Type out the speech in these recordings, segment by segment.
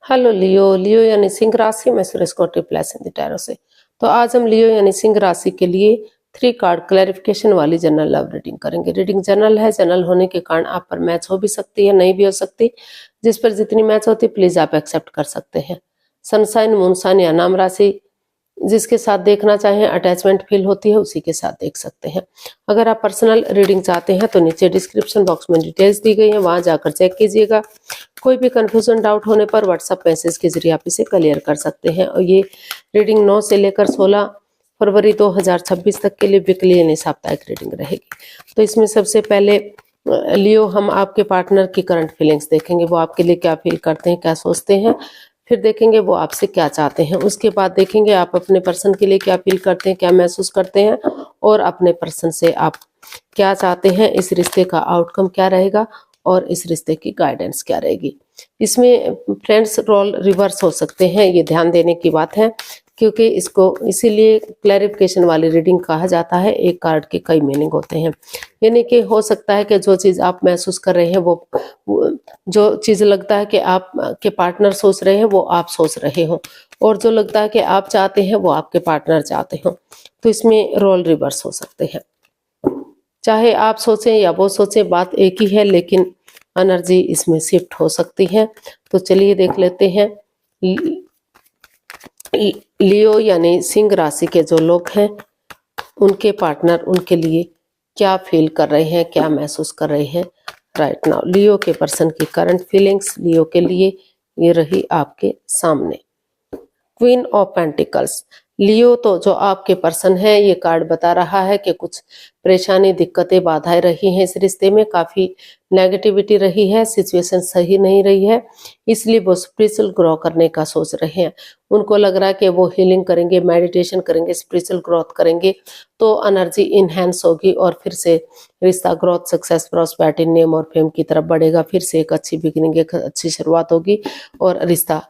Hello लियो। लियो यानी सिंह राशि में सुरेश कोटी प्लस इन टैरो से। तो आज हम लियो यानी सिंह राशि के लिए 3 कार्ड क्लैरिफिकेशन वाली जनरल लव रीडिंग करेंगे। रीडिंग जनरल है, जनरल होने के कारण आप पर मैच हो भी सकती है, नहीं भी हो सकती। जिस पर जितनी मैच होती प्लीज आप एक्सेप्ट कर सकते हैं। सनसाइन, मूनसाइन या नाम राशि जिसके साथ देखना चाहें, अटैचमेंट फील होती है उसी के साथ देख सकते हैं। अगर आप पर्सनल रीडिंग चाहते हैं तो नीचे डिस्क्रिप्शन बॉक्स में डिटेल्स दी गई है, वहां जाकर चेक कीजिएगा। कोई भी कंफ्यूजन डाउट होने पर व्हाट्सएप मैसेज के जरिए आप इसे क्लियर कर सकते हैं। और ये रीडिंग 9 से लेकर 16 फरवरी 2026 तक के लिए वीकली यानी साप्ताहिक रीडिंग रहेगी। तो इसमें सबसे पहले लियो हम आपके पार्टनर की करंट फीलिंग्स देखेंगे, वो आपके लिए क्या फील करते हैं, क्या सोचते हैं। फिर देखेंगे वो आपसे क्या चाहते हैं। उसके बाद देखेंगे आप अपने पर्सन के लिए क्या फील करते हैं, क्या महसूस करते हैं, और अपने पर्सन से आप क्या चाहते हैं, इस रिश्ते का आउटकम क्या रहेगा और इस रिश्ते की गाइडेंस क्या रहेगी। इसमें फ्रेंड्स रोल रिवर्स हो सकते हैं, ये ध्यान देने की बात है, क्योंकि इसको इसीलिए क्लैरिफिकेशन वाली रीडिंग कहा जाता है। एक कार्ड के कई मीनिंग होते हैं, यानी कि हो सकता है कि जो चीज़ आप महसूस कर रहे हैं वो जो चीज़ लगता है कि आप के पार्टनर सोच रहे हैं वो आप सोच रहे हो, और जो लगता है कि आप चाहते हैं वो आपके पार्टनर चाहते हो। तो इसमें रोल रिवर्स हो सकते हैं। चाहे आप सोचें या वो सोचें, बात एक ही है, लेकिन एनर्जी इसमें शिफ्ट हो सकती है। तो चलिए देख लेते हैं लियो यानी सिंह राशि के जो लोग हैं उनके पार्टनर उनके लिए क्या फील कर रहे हैं, क्या महसूस कर रहे हैं राइट नाउ। लियो के पर्सन की करंट फीलिंग्स लियो के लिए ये रही आपके सामने। Queen of pentacles. लियो तो जो आपके पर्सन है, ये कार्ड बता रहा है कि कुछ परेशानी, दिक्कतें, बाधाएं रही हैं इस रिश्ते में, काफी नेगेटिविटी रही है, सिचुएशन सही नहीं रही है, इसलिए वो स्पिरिचुअल ग्रो करने का सोच रहे हैं। उनको लग रहा है कि वो हीलिंग करेंगे, मेडिटेशन करेंगे, स्पिरिचुअल ग्रोथ करेंगे तो एनर्जी इनहेंस होगी और फिर से रिश्ता ग्रोथ, सक्सेस, प्रॉस्पेरिटी, नेम और फेम की तरफ बढ़ेगा। फिर से एक अच्छी बिगिनिंग, एक अच्छी शुरुआत होगी और रिश्ता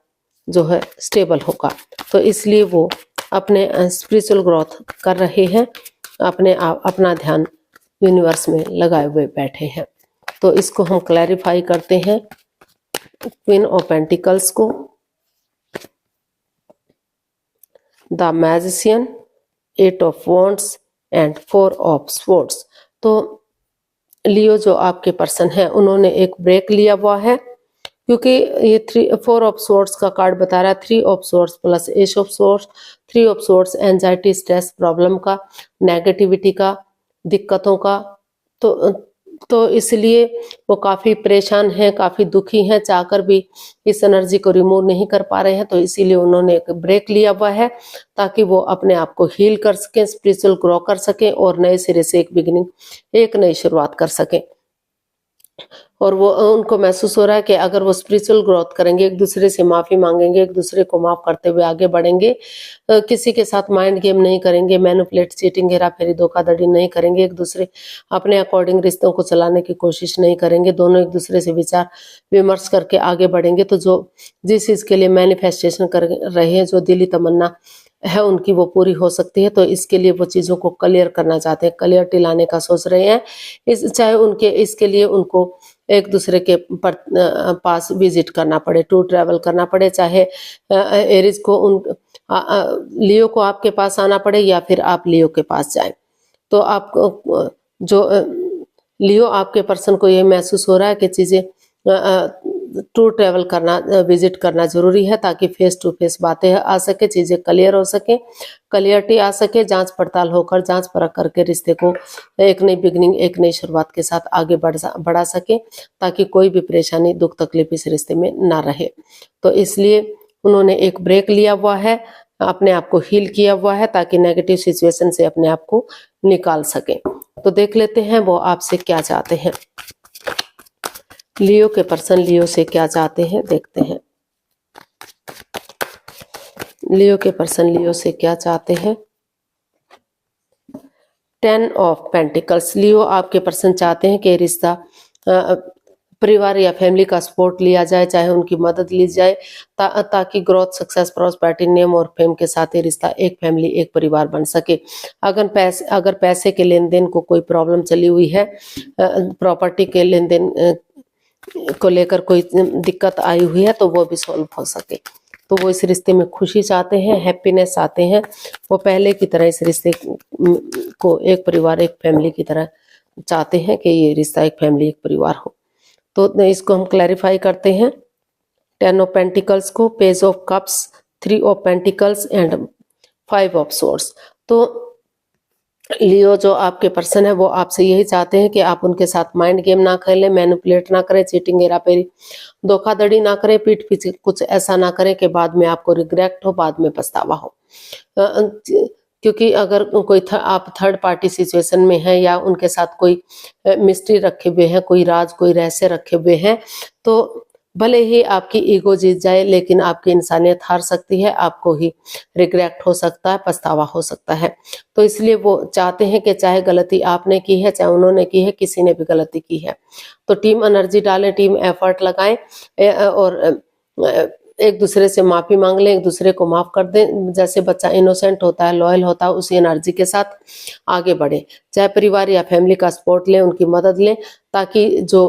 जो है स्टेबल होगा। तो इसलिए वो अपने स्पिरिचुअल ग्रोथ कर रहे हैं, अपना ध्यान यूनिवर्स में लगाए हुए बैठे हैं। तो इसको हम क्लैरिफाई करते हैं क्वीन ऑफ पेंटिकल्स को। The magician, 8 of wands and 4 of swords. तो लियो जो आपके पर्सन है उन्होंने एक ब्रेक लिया हुआ है, क्योंकि ये 4 ऑफ सोर्ट्स का कार्ड बता रहा है 3 of sorts plus S of sorts. 3 of sorts anxiety, stress, problem का, नेगेटिविटी का, दिक्कतों का। तो इसलिए वो काफी परेशान हैं, काफी दुखी हैं, चाहकर भी इस एनर्जी को रिमूव नहीं कर पा रहे हैं। तो इसीलिए उन्होंने एक ब्रेक लिया हुआ है ताकि वो अपने आप को हील कर सकें, स्पिरिचुअल ग्रो कर सकें और नए सिरे से एक बिगिनिंग, एक नई शुरुआत कर सकें। और वो उनको महसूस हो रहा है कि अगर वो स्पिरिचुअल ग्रोथ करेंगे, एक दूसरे से माफी मांगेंगे, एक दूसरे को माफ करते हुए आगे बढ़ेंगे, किसी के साथ माइंड गेम नहीं करेंगे, मैनिपुलेट, चीटिंग, हेराफेरी, धोखाधड़ी नहीं करेंगे, एक दूसरे अपने अकॉर्डिंग रिश्तों को चलाने की कोशिश नहीं करेंगे, दोनों एक दूसरे से विचार विमर्श करके आगे बढ़ेंगे। तो जो जिस चीज के लिए मैनिफेस्टेशन कर रहे हैं, जो दिली तमन्ना है उनकी, वो पूरी हो सकती है। तो इसके लिए वो चीजों को क्लियर करना चाहते हैं, क्लियरिटी लाने का सोच रहे हैं। चाहे उनके इसके लिए उनको एक दूसरे के पास विजिट करना पड़े, टूर ट्रैवल करना पड़े, चाहे एरिज को लियो को आपके पास आना पड़े या फिर आप लियो के पास जाएं। तो आपको जो लियो आपके पर्सन को ये महसूस हो रहा है कि चीजें टूर ट्रैवल करना, विजिट करना जरूरी है ताकि फेस टू फेस बातें आ सके, चीजें क्लियर हो सके, क्लियरिटी आ सके, जांच पड़ताल होकर, जांच परख करके रिश्ते को एक नई बिगनिंग, एक नई शुरुआत के साथ आगे बढ़ा सके, ताकि कोई भी परेशानी, दुख, तकलीफ इस रिश्ते में ना रहे। तो इसलिए उन्होंने एक ब्रेक लिया हुआ है, अपने आप को हील किया हुआ है ताकि नेगेटिव सिचुएशन से अपने आप को निकाल सके। तो देख लेते हैं वो आपसे क्या चाहते हैं। लियो के पर्सन लियो से क्या चाहते हैं, देखते हैं लियो के पर्सन लियो से क्या चाहते हैं। 10 ऑफ पेंटिकल्स। लियो आपके पर्सन चाहते हैं कि रिश्ता परिवार या फैमिली का सपोर्ट लिया जाए, चाहे उनकी मदद ली जाए, ताकि ग्रोथ, सक्सेस, प्रॉस्पेरिटी, नेम और फेम के साथ ही रिश्ता एक फैमिली, एक परिवार बन सके। अगर पैसे के लेन देन को कोई प्रॉब्लम चली हुई है, प्रॉपर्टी के लेन देन को लेकर कोई दिक्कत आई हुई है तो वो भी सॉल्व हो सके। तो वो इस रिश्ते में खुशी चाहते हैं, हैप्पीनेस चाहते हैं। वो पहले की तरह इस रिश्ते को एक परिवार, एक फैमिली की तरह चाहते हैं कि ये रिश्ता एक फैमिली, एक परिवार हो। तो इसको हम क्लैरिफाई करते हैं। 10 ऑफ पेंटिकल्स को, page of cups, 3 of pentacles and 5 of swords. तो लियो जो आपके पर्सन है वो आपसे यही चाहते हैं कि आप उनके साथ माइंड गेम ना खेलें, मैनिपुलेट ना करें, चीटिंग, हेराफेरी, धोखाधड़ी ना करें, पीठ पीछे कुछ ऐसा ना करें कि बाद में आपको रिग्रेट हो, बाद में पछतावा हो। क्योंकि अगर कोई आप थर्ड पार्टी सिचुएशन में है या उनके साथ कोई मिस्ट्री रखे हुए हैं, कोई राज, कोई रहस्य रखे हुए हैं, तो भले ही आपकी ईगो जीत जाए लेकिन आपकी इंसानियत हार सकती है, आपको ही रिग्रेट हो सकता है, पछतावा हो सकता है। तो इसलिए वो चाहते हैं कि चाहे गलती आपने की है, चाहे उन्होंने की है, किसी ने भी गलती की है तो टीम एनर्जी डालें, टीम एफर्ट लगाएं और एक दूसरे से माफी मांग लें, एक दूसरे को माफ कर दें। जैसे बच्चा इनोसेंट होता है, लॉयल होता है, उसी एनर्जी के साथ आगे बढ़े। चाहे परिवार या फैमिली का सपोर्ट लें, उनकी मदद लें, ताकि जो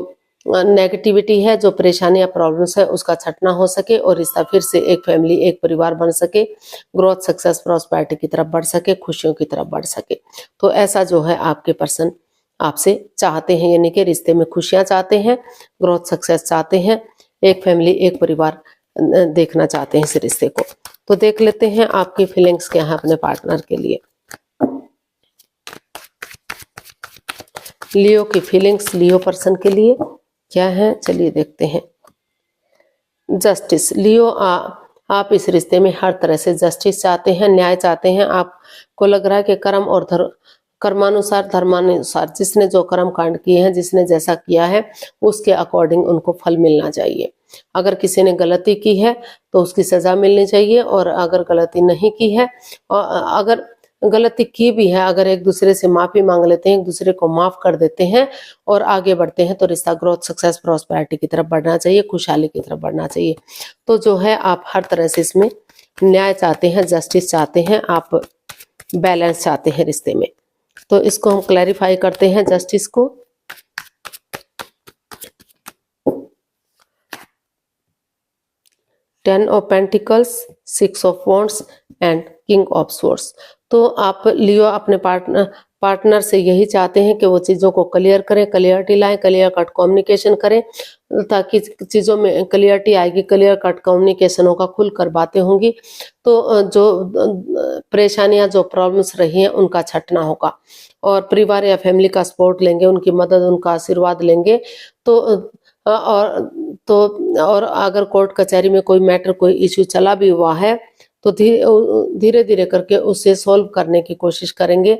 नेगेटिविटी है, जो परेशानी या प्रॉब्लम्स है, उसका छटना हो सके और रिश्ता फिर से एक फैमिली, एक परिवार बन सके, ग्रोथ, सक्सेस, प्रॉस्पेरिटी की तरफ बढ़ सके, खुशियों की तरफ बढ़ सके। तो ऐसा जो है आपके पर्सन आपसे चाहते हैं, यानी कि रिश्ते में खुशियां चाहते हैं, ग्रोथ, सक्सेस चाहते हैं, एक फैमिली, एक परिवार देखना चाहते हैं इस रिश्ते को। तो देख लेते हैं आपकी फीलिंग्स क्या है अपने पार्टनर के लिए। लियो की फीलिंग्स लियो पर्सन के लिए क्या है, चलिए देखते हैं। जस्टिस, लियो आप इस रिश्ते में हर तरह से जस्टिस चाहते हैं, न्याय चाहते हैं। आपको लग रहा है कि कर्म और कर्मानुसार, धर्मानुसार जिसने जो कर्म कांड किए हैं, जिसने जैसा किया है उसके अकॉर्डिंग उनको फल मिलना चाहिए। अगर किसी ने गलती की है तो उसकी सजा मिलनी चाहिए, और अगर गलती नहीं की है, और अगर गलती की भी है, अगर एक दूसरे से माफी मांग लेते हैं, एक दूसरे को माफ कर देते हैं और आगे बढ़ते हैं तो रिश्ता ग्रोथ, सक्सेस, प्रॉस्पेरिटी की तरफ बढ़ना चाहिए, खुशहाली की तरफ बढ़ना चाहिए। तो जो है आप हर तरह से इसमें न्याय चाहते हैं, जस्टिस चाहते हैं, आप बैलेंस चाहते हैं रिश्ते में। तो इसको हम क्लैरिफाई करते हैं जस्टिस को। Ten of pentacles, 6 of wands and king of swords. तो आप लियो अपने पार्टनर से यही चाहते हैं कि वो चीज़ों को क्लियर करें, क्लियरिटी लाएं, क्लियर कट कम्युनिकेशन करें, ताकि चीज़ों में क्लियरिटी आएगी, क्लियर कट कम्युनिकेशन होगा, खुलकर बातें होंगी, तो जो परेशानियां, जो प्रॉब्लम्स रही हैं उनका छटना होगा, और परिवार या फैमिली का सपोर्ट लेंगे, उनकी मदद, उनका आशीर्वाद लेंगे। और अगर कोर्ट कचहरी में कोई मैटर, कोई इश्यू चला भी हुआ है तो धीरे धीरे करके उसे सॉल्व करने की कोशिश करेंगे,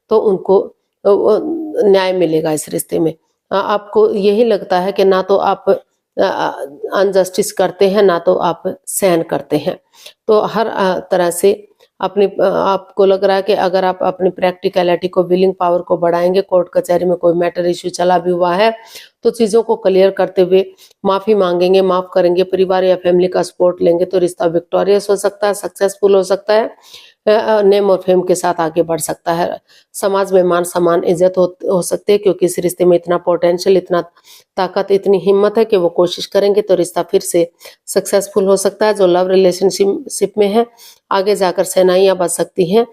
तो उनको न्याय मिलेगा इस रिश्ते में। आपको यही लगता है कि ना तो आप अनजस्टिस करते हैं, ना तो आप सहन करते हैं। तो हर तरह से आपको लग रहा है कि अगर आप अपनी प्रैक्टिकलिटी को, विलिंग पावर को बढ़ाएंगे, कोर्ट कचहरी में कोई मैटर, इश्यू चला भी हुआ है तो चीज़ों को क्लियर करते हुए माफ़ी मांगेंगे, माफ़ करेंगे, परिवार या फैमिली का सपोर्ट लेंगे, तो रिश्ता विक्टोरियस हो सकता है, सक्सेसफुल हो सकता है, नेम और फेम के साथ आगे बढ़ सकता है, समाज में मान सम्मान, इज्जत हो सकती है, क्योंकि इस रिश्ते में इतना पोटेंशियल, इतना ताकत, इतनी हिम्मत है कि वो कोशिश करेंगे तो रिश्ता फिर से सक्सेसफुल हो सकता है। जो लव रिलेशनशिप में है आगे जाकर सेनाइयाँ बच सकती हैं,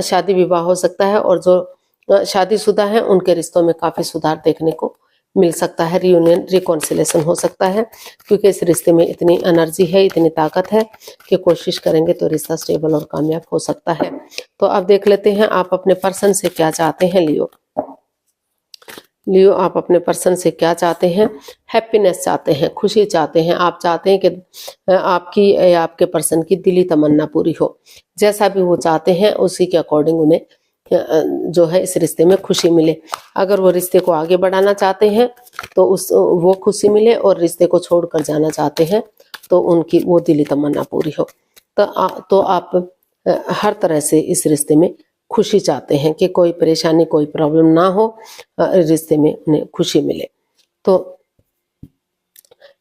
शादी विवाह हो सकता है, और जो शादीशुदा हैं उनके रिश्तों में काफ़ी सुधार देखने को मिल सकता है, रियूनियन, रिकॉन्सिलेशन हो सकता है, क्योंकि इस रिश्ते में इतनी एनर्जी है, इतनी ताकत है कि कोशिश करेंगे तो रिश्ता स्टेबल और कामयाब हो सकता है। तो अब देख लेते हैं आप अपने पर्सन से क्या चाहते हैं। लियो आप अपने पर्सन से क्या चाहते हैं। हैप्पीनेस चाहते हैं, खुशी चाहते हैं। आप चाहते हैं कि आपकी या आपके पर्सन की दिली तमन्ना पूरी हो, जैसा भी वो चाहते हैं उसी के अकॉर्डिंग उन्हें जो है इस रिश्ते में खुशी मिले। अगर वो रिश्ते को आगे बढ़ाना चाहते हैं तो वो खुशी मिले, और रिश्ते को छोड़कर जाना चाहते हैं तो उनकी वो दिली तमन्ना पूरी हो। तो आप हर तरह से इस रिश्ते में खुशी चाहते हैं कि कोई परेशानी, कोई प्रॉब्लम ना हो, रिश्ते में उन्हें खुशी मिले। तो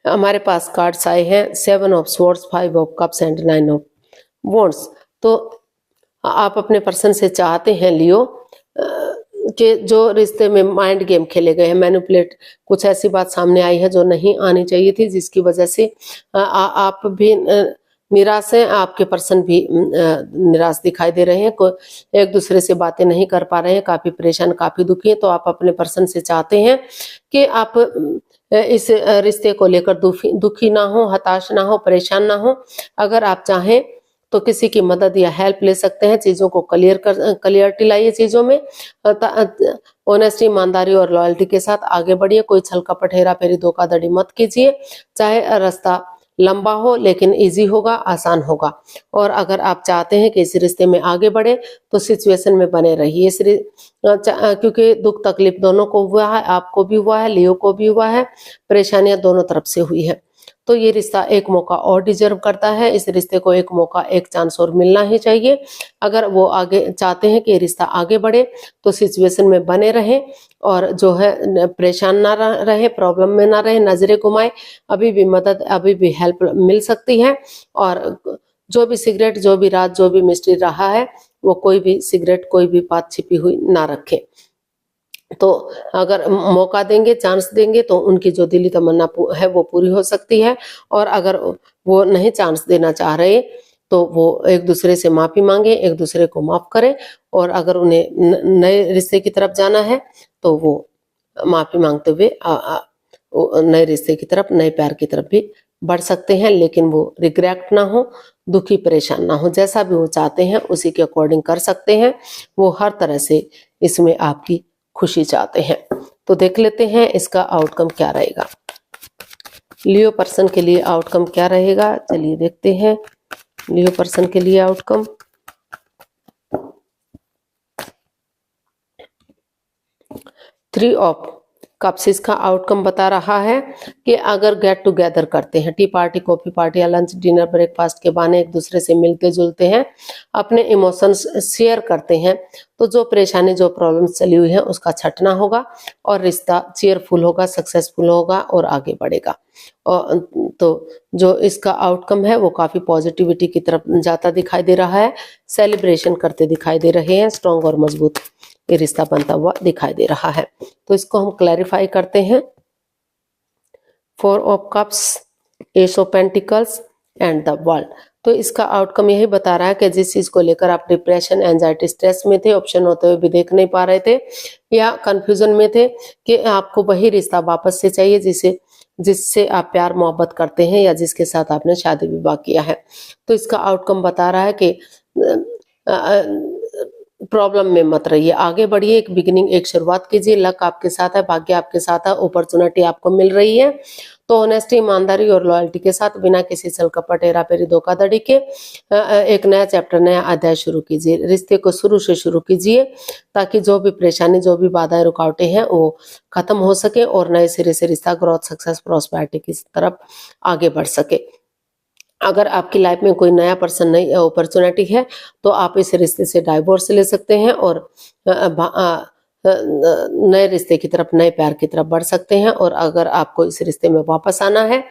हमारे पास कार्ड्स आए हैं 7 of swords, 5 of cups and 9 of wands. तो आप अपने पर्सन से चाहते हैं लियो कि जो रिश्ते में माइंड गेम खेले गए हैं, मैनिपुलेट, कुछ ऐसी बात सामने आई है जो नहीं आनी चाहिए थी, जिसकी वजह से आप भी निराश हैं, आपके पर्सन भी निराश दिखाई दे रहे हैं, एक दूसरे से बातें नहीं कर पा रहे हैं, काफी परेशान, काफी दुखी हैं। तो आप अपने पर्सन से चाहते हैं कि आप इस रिश्ते को लेकर दुखी ना हो, हताश ना हो, परेशान ना हो। अगर आप चाहें तो किसी की मदद या हेल्प ले सकते हैं, चीजों को क्लियरिटी लाइए चीजों में, ऑनेस्टी, ईमानदारी और लॉयल्टी के साथ आगे बढ़िए। कोई छल कपट, हेरा फेरी, धोखाधड़ी मत कीजिए। चाहे रास्ता लंबा हो लेकिन इजी होगा, आसान होगा। और अगर आप चाहते हैं कि इस रिश्ते में आगे बढ़े तो सिचुएशन में बने रहिए, क्योंकि दुख तकलीफ दोनों को हुआ है, आपको भी हुआ है, लियो को भी हुआ है, परेशानियां दोनों तरफ से हुई है। तो ये रिश्ता एक मौका और डिजर्व करता है। इस रिश्ते को एक मौका, एक चांस और मिलना ही चाहिए। अगर वो आगे चाहते हैं कि ये रिश्ता आगे बढ़े तो सिचुएशन में बने रहें और जो है परेशान ना रहे, प्रॉब्लम में ना रहे, नजरें घुमाए। अभी भी मदद, अभी भी हेल्प मिल सकती है। और जो भी सिगरेट, जो भी राज, जो भी मिस्ट्री रहा है, वो कोई भी सिगरेट, कोई भी बात छिपी हुई ना रखे। तो अगर मौका देंगे, चांस देंगे तो उनकी जो दिली तमन्ना है वो पूरी हो सकती है। और अगर वो नहीं चांस देना चाह रहे तो वो एक दूसरे से माफी मांगे, एक दूसरे को माफ करें। और अगर उन्हें नए रिश्ते की तरफ जाना है तो वो माफी मांगते हुए नए रिश्ते की तरफ, नए प्यार की तरफ भी बढ़ सकते हैं। लेकिन वो रिग्रेट ना हो, दुखी परेशान ना हो, जैसा भी वो चाहते हैं उसी के अकॉर्डिंग कर सकते हैं। वो हर तरह से इसमें आपकी खुशी चाहते हैं। तो देख लेते हैं इसका आउटकम क्या रहेगा। लियो पर्सन के लिए आउटकम क्या रहेगा, चलिए देखते हैं लियो पर्सन के लिए आउटकम। थ्री ऑफ कप्स इसका आउटकम बता रहा है कि अगर गेट टुगेदर करते हैं, टी पार्टी, कॉफी पार्टी या लंच, डिनर, ब्रेकफास्ट के बहाने एक दूसरे से मिलते जुलते हैं, अपने इमोशंस शेयर करते हैं, तो जो परेशानी, जो प्रॉब्लम्स चली हुई है उसका छटना होगा और रिश्ता चीयरफुल होगा, सक्सेसफुल होगा और आगे बढ़ेगा। और तो जो इसका आउटकम है वो काफी पॉजिटिविटी की तरफ जाता दिखाई दे रहा है, सेलिब्रेशन करते दिखाई दे रहे हैं, स्ट्रॉन्ग और मजबूत ये रिश्ता बनता हुआ दिखाई दे रहा है। तो इसको हम क्लैरिफाई करते हैं। Four of cups, S of pentacles and the world. तो इसका आउटकम यही बता रहा है कि जिस चीज को लेकर आप डिप्रेशन, एंजाइटी, स्ट्रेस में थे, ऑप्शन होते हुए भी देख नहीं पा रहे थे या कंफ्यूजन में थे, कि आपको वही रिश्ता वापस से चाहिए जिससे आप प्यार मोहब्बत करते हैं या जिसके साथ आपने शादी विवाह किया है। तो इसका आउटकम बता रहा है कि प्रॉब्लम में मत रहिए, आगे बढ़िए, एक बिगिनिंग, एक शुरुआत कीजिए। लक आपके साथ है, भाग्य आपके साथ है, अपॉर्चुनिटी आपको मिल रही है। तो ऑनेस्टी, ईमानदारी और लॉयल्टी के साथ, बिना किसी छल कपट, हेरा फेरी, धोखाधड़ी के एक नया चैप्टर, नया अध्याय शुरू कीजिए। रिश्ते को शुरू से शुरू कीजिए ताकि जो भी परेशानी, जो भी बाधाएं, रुकावटें हैं वो खत्म हो सके और नए सिरे से रिश्ता ग्रोथ, सक्सेस, प्रॉस्पेरिटी की तरफ आगे बढ़ सके। अगर आपकी लाइफ में कोई नया पर्सन, नई अपॉर्चुनिटी है तो आप इस रिश्ते से डाइवोर्स ले सकते हैं और नए रिश्ते की तरफ, नए प्यार की तरफ बढ़ सकते हैं। और अगर आपको इस रिश्ते में वापस आना है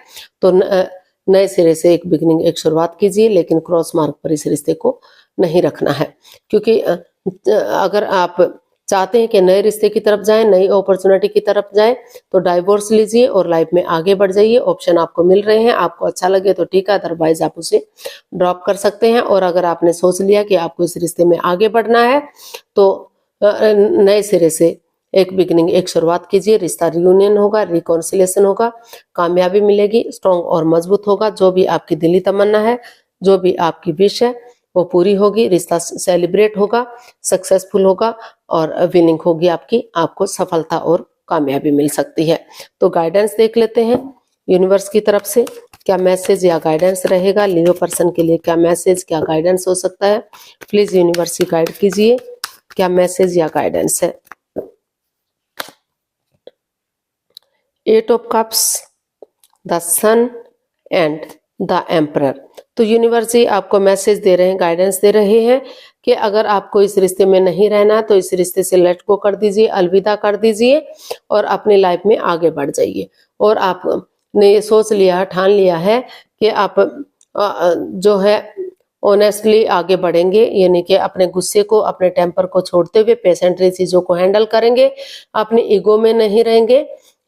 तो नए सिरे से एक बिगिनिंग, एक शुरुआत कीजिए, लेकिन क्रॉस मार्ग पर इस रिश्ते को नहीं रखना है। क्योंकि अगर आप चाहते हैं कि नए रिश्ते की तरफ जाएं, नई अपॉर्चुनिटी की तरफ जाएं, तो डाइवोर्स लीजिए और लाइफ में आगे बढ़ जाइए। ऑप्शन आपको मिल रहे हैं, आपको अच्छा लगे तो ठीक है, अदरवाइज आप उसे ड्रॉप कर सकते हैं। और अगर आपने सोच लिया कि आपको इस रिश्ते में आगे बढ़ना है तो नए सिरे से एक बिगिनिंग, एक शुरुआत कीजिए। रिश्ता रियूनियन होगा, रिकॉन्सिलेशन होगा, कामयाबी मिलेगी, स्ट्रॉन्ग और मजबूत होगा। जो भी आपकी दिली तमन्ना है, जो भी आपकी विश है वो पूरी होगी। रिश्ता सेलिब्रेट होगा, सक्सेसफुल होगा और विनिंग होगी आपकी, आपको सफलता और कामयाबी मिल सकती है। तो गाइडेंस देख लेते हैं यूनिवर्स की तरफ से क्या मैसेज या गाइडेंस रहेगा लियो पर्सन के लिए। क्या मैसेज, क्या गाइडेंस हो सकता है, प्लीज यूनिवर्स की गाइड कीजिए, क्या मैसेज या गाइडेंस है। Eight of cups, the sun and the emperor. तो यूनिवर्स जी आपको मैसेज दे रहे हैं, गाइडेंस दे रहे हैं कि अगर आपको इस रिश्ते में नहीं रहना है तो इस रिश्ते से लेट गो कर दीजिए, अलविदा कर दीजिए और अपनी लाइफ में आगे बढ़ जाइए। और आपने ये सोच लिया, ठान लिया है कि आप जो है ऑनेस्टली आगे बढ़ेंगे, यानी कि अपने गुस्से को, अपने टेम्पर को छोड़ते हुए पेशेंटली चीजों को हैंडल करेंगे, अपनी ईगो में नहीं रहेंगे,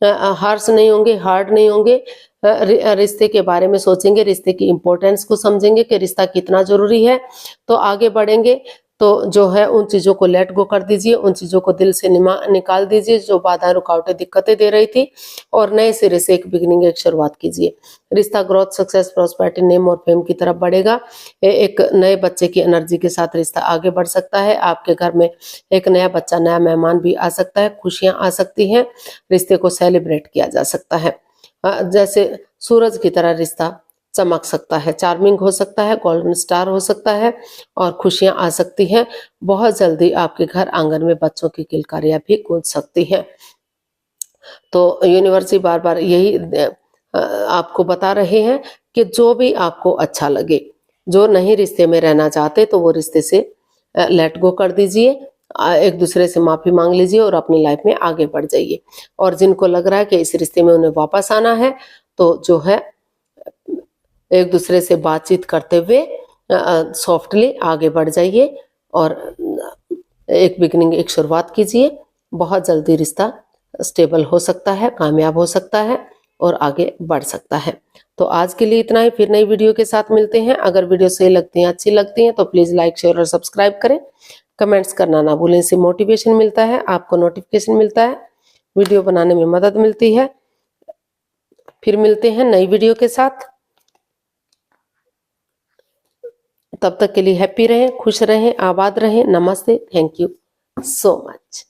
हार्श नहीं होंगे, हार्ड नहीं होंगे, रिश्ते के बारे में सोचेंगे, रिश्ते की इंपॉर्टेंस को समझेंगे कि रिश्ता कितना जरूरी है, तो आगे बढ़ेंगे। तो जो है उन चीजों को लेट गो कर दीजिए, उन चीजों को दिल से निकाल दीजिए जो बाधाएं, रुकावटें, दिक्कतें दे रही थी, और नए सिरे से एक बिगिनिंग, एक शुरुआत कीजिए। रिश्ता ग्रोथ, सक्सेस, प्रॉस्पेरिटी, नेम और फेम की तरफ बढ़ेगा। एक नए बच्चे की एनर्जी के साथ रिश्ता आगे बढ़ सकता है। आपके घर में एक नया बच्चा, नया मेहमान भी आ सकता है, खुशियां आ सकती हैं, रिश्ते को सेलिब्रेट किया जा सकता है। जैसे सूरज की तरह रिश्ता चमक सकता है, चार्मिंग हो सकता है, गोल्डन स्टार हो सकता है, और खुशियां आ सकती हैं। बहुत जल्दी आपके घर आंगन में बच्चों की किलकारियां भी गूंज सकती हैं। तो यूनिवर्सिटी बार बार यही आपको बता रहे हैं कि जो भी आपको अच्छा लगे, जो नहीं रिश्ते में रहना चाहते, तो वो रिश्ते से लेट गो कर दीजिए, एक दूसरे से माफी मांग लीजिए और अपनी लाइफ में आगे बढ़ जाइए। और जिनको लग रहा है कि इस रिश्ते में उन्हें वापस आना है, तो जो है एक दूसरे से बातचीत करते हुए सॉफ्टली आगे बढ़ जाइए और एक बिगिनिंग, एक शुरुआत कीजिए। बहुत जल्दी रिश्ता स्टेबल हो सकता है, कामयाब हो सकता है और आगे बढ़ सकता है। तो आज के लिए इतना ही, फिर नई वीडियो के साथ मिलते हैं। अगर वीडियो सही लगती है, अच्छी लगती है, तो प्लीज लाइक, शेयर और सब्सक्राइब करें। कमेंट्स करना ना भूलें, इससे मोटिवेशन मिलता है, आपको नोटिफिकेशन मिलता है, वीडियो बनाने में मदद मिलती है। फिर मिलते हैं नई वीडियो के साथ। तब तक के लिए हैप्पी रहें, खुश रहें, आबाद रहें। नमस्ते, थैंक यू सो मच।